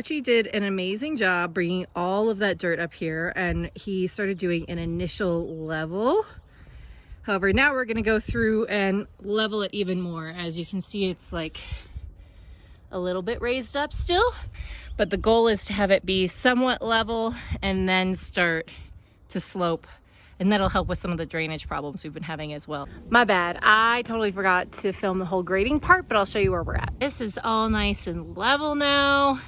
Archie did an amazing job bringing all of that dirt up here, and he started doing an initial level. However, now we're going to go through and level it even more. As you can see, it's like a little bit raised up still, but the goal is to have it be somewhat level and then start to slope, and that'll help with some of the drainage problems we've been having as well. My bad, I totally forgot to film the whole grading part, but I'll show you where we're at. This is all nice and level now.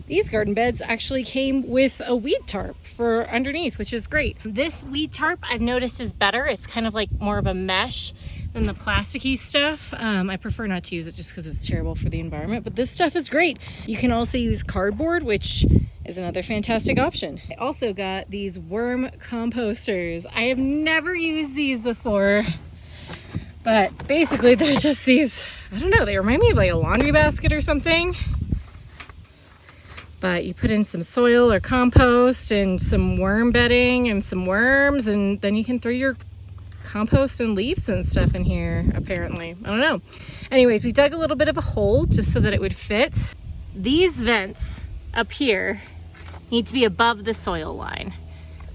These garden beds actually came with a weed tarp for underneath, which is great. This weed tarp I've noticed is better. It's kind of like more of a mesh than the plasticky stuff. I prefer not to use it just because it's terrible for the environment, but this stuff is great. You can also use cardboard, which is another fantastic option. I also got these worm composters. I have never used these before, but basically they're just these, I don't know, they remind me of like a laundry basket or something. But you put in some soil or compost and some worm bedding and some worms, and then you can throw your compost and leaves and stuff in here, apparently. I don't know. Anyways, we dug a little bit of a hole just so that it would fit. These vents up here need to be above the soil line.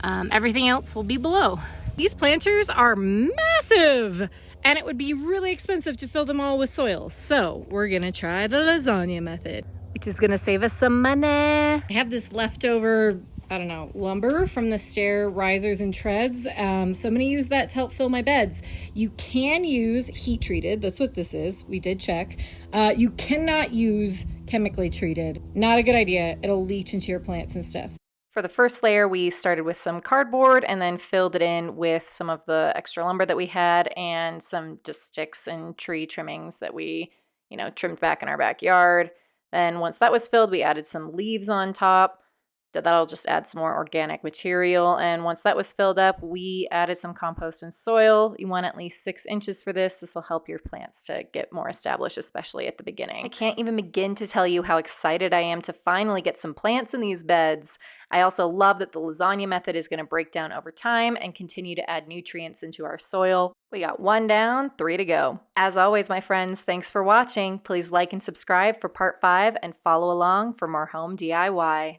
Everything else will be below. These planters are massive, and it would be really expensive to fill them all with soil. So we're gonna try the lasagna method, which is gonna save us some money. I have this leftover, I don't know, lumber from the stair risers and treads. So I'm gonna use that to help fill my beds. You can use heat treated, that's what this is, we did check. You cannot use chemically treated. Not a good idea, it'll leach into your plants and stuff. For the first layer, we started with some cardboard and then filled it in with some of the extra lumber that we had and some just sticks and tree trimmings that we, trimmed back in our backyard. Then once that was filled, we added some leaves on top. That'll just add some more organic material. And once that was filled up, we added some compost and soil. You want at least 6 inches for this. This will help your plants to get more established, especially at the beginning. I can't even begin to tell you how excited I am to finally get some plants in these beds. I also love that the lasagna method is going to break down over time and continue to add nutrients into our soil. We got 1 down, 3 to go. As always, my friends, thanks for watching. Please like and subscribe for part 5 and follow along for more home DIY.